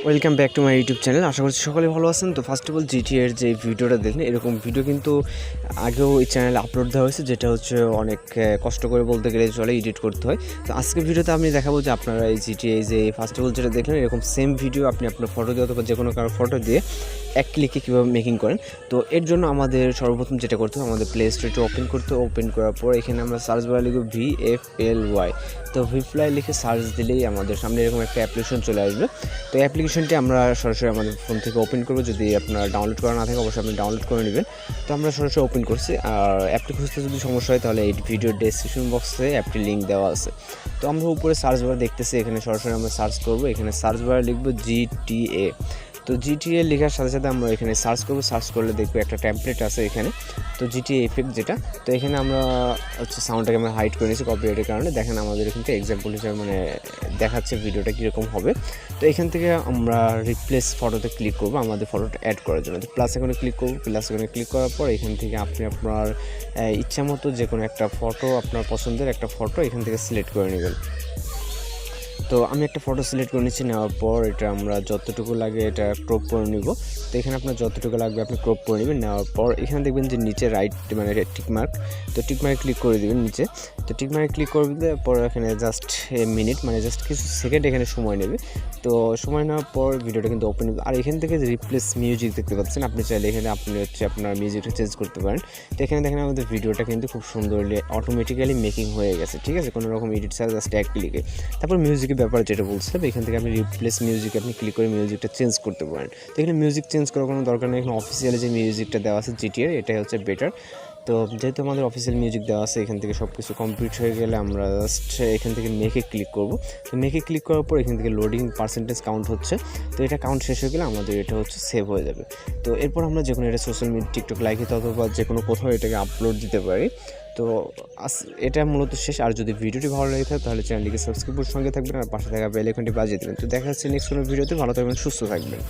Welcome back to my YouTube channel. আশা করছি সকলে ভালো আছেন। তো ফার্স্ট অফ অল জিটিএর যে ভিডিওটা দেখলেন, এরকম ভিডিও কিন্তু আগেও এই চ্যানেলে আপলোড দেওয়া হয়েছে, যেটা হচ্ছে অনেক কষ্ট করে বলতে গেলে চলে, এডিট করতে হয়। তো আজকের ভিডিওতে আমি দেখাবো যে আপনারা এই জিটিএ যে ফার্স্ট অফ অল যেটা দেখলেন, এরকম সেম ভিডিও আপনি আপনার ফটো দিয়ে অথবা যে কোনো কারো ফটো দিয়ে এক ক্লিকে কীভাবে মেকিং করেন। তো এর জন্য আমাদের সর্বপ্রথম যেটা করতে হবে, আমাদের প্লে স্টোরটা ওপেন করার পর এখানে আমরা সার্চ বারে লিখব VFLY। তো Vfly লিখে সার্চ দিলেই আমাদের সামনে এরকম একটা অ্যাপ্লিকেশন চলে আসবে। তো অ্যাপ্লিকেশনটি আমরা সরাসরি আমাদের ফোন থেকে ওপেন করবো। যদি আপনার ডাউনলোড করা না থাকে অবশ্যই আপনি ডাউনলোড করে নেবেন। তো আমরা সরাসরি ওপেন করছি। আর অ্যাপটি খুঁজতে যদি সমস্যা হয় তাহলে এই ভিডিওর ডেসক্রিপশন বক্সে অ্যাপটির লিঙ্ক দেওয়া আছে। তো আমরা উপরে সার্চ বার দেখতেছি, এখানে সরাসরি আমরা সার্চ করবো। এখানে সার্চ বারে লিখবো GTA। তো জিটিএ লেখার সাথে সাথে আমরা এখানে সার্চ করবো। সার্চ করলে দেখবো একটা টেমপ্লেট আছে এখানে, তো জিটিএ এফেক্ট যেটা। তো এখানে আমরা হচ্ছে সাউন্ডটাকে আমরা হাইড করে নিয়েছি কপিরাইটের কারণে। দেখেন আমাদের এখান থেকে এক্সাম্পল হিসেবে মানে দেখাচ্ছে ভিডিওটা কীরকম হবে। তো এখান থেকে আমরা রিপ্লেস ফটোতে ক্লিক করবো আমাদের ফটোটা অ্যাড করার জন্য। তো প্লাস এখানে ক্লিক করবো। প্লাস এখানে ক্লিক করার পর এখান থেকে আপনি আপনার ইচ্ছা মতো যে কোনো একটা ফটো, আপনার পছন্দের একটা ফটো এখান থেকে সিলেক্ট করে নেবেন। তো আমি একটা ফটো সিলেক্ট করে নিচ্ছি। নেওয়ার পর এটা আমরা যতটুকু লাগে এটা ক্রপ করে নিব। তো এখানে আপনার যতটুকু লাগবে আপনি ক্রপ করে নেবেন। নেওয়ার পর এখানে দেখবেন যে নিচে রাইট মানে টিকমার্ক, তো টিকমার্কে ক্লিক করে দেবেন নিচে। তো টিকমার্কে ক্লিক করে দেওয়ার পর এখানে জাস্ট মিনিট মানে জাস্ট কিছু সেকেন্ড এখানে সময় নেবে। তো সময় নেওয়ার পর ভিডিওটা কিন্তু ওপেন হবে। আর এখান থেকে রিপ্লেস মিউজিক দেখতে পাচ্ছেন, আপনি চাইলে এখানে আপনি হচ্ছে আপনার মিউজিকটা চেঞ্জ করতে পারেন। তো এখানে দেখেন আমাদের ভিডিওটা কিন্তু খুব সুন্দরলি অটোমেটিক্যালি মেকিং হয়ে গেছে, ঠিক আছে, কোনো রকম এডিট ছাড়া জাস্ট এক ক্লিকে। তারপর মিউজিকের ব্যাপারে যেটা বলছিলাম, এখান থেকে আপনি রিপ্লেস মিউজিক আপনি ক্লিক করে মিউজিকটা চেঞ্জ করতে পারেন। তো এখানে মিউজিক চেঞ্জ করার কোনো দরকার নেই, এখানে অফিসিয়ালি যে মিউজিকটা দেওয়া আছে জিটিএর এটাই হচ্ছে বেটার। তো যেহেতু আমাদের অফিসিয়াল মিউজিক দেওয়া আছে, এখান থেকে সব কিছু কমপ্লিট হয়ে গেলে আমরা জাস্ট এখান থেকে মেকে ক্লিক করব। তো মেকে ক্লিক করার পর এখান থেকে লোডিং পার্সেন্টেজ কাউন্ট হচ্ছে। তো এটা কাউন্ট শেষ হয়ে গেলে আমাদের এটা হচ্ছে সেভ হয়ে যাবে। তো এরপর আমরা যে কোনো এটা সোশ্যাল মিডিয়া টিকটক লাইকে অথবা যে কোনো কোথাও এটাকে আপলোড দিতে পারি। তো এটা মূলত শেষ। আর যদি ভিডিওটি ভালো লাগে থাকে তাহলে চ্যানেলটিকে সাবস্ক্রাইব করে সঙ্গে থাকবেন আর পাশে থাকা বেল আইকনটি বাজিয়ে দেবেন। তো দেখা যাচ্ছে নেক্সট কোনো ভিডিওতে। ভালো থাকবেন, সুস্থ থাকবেন।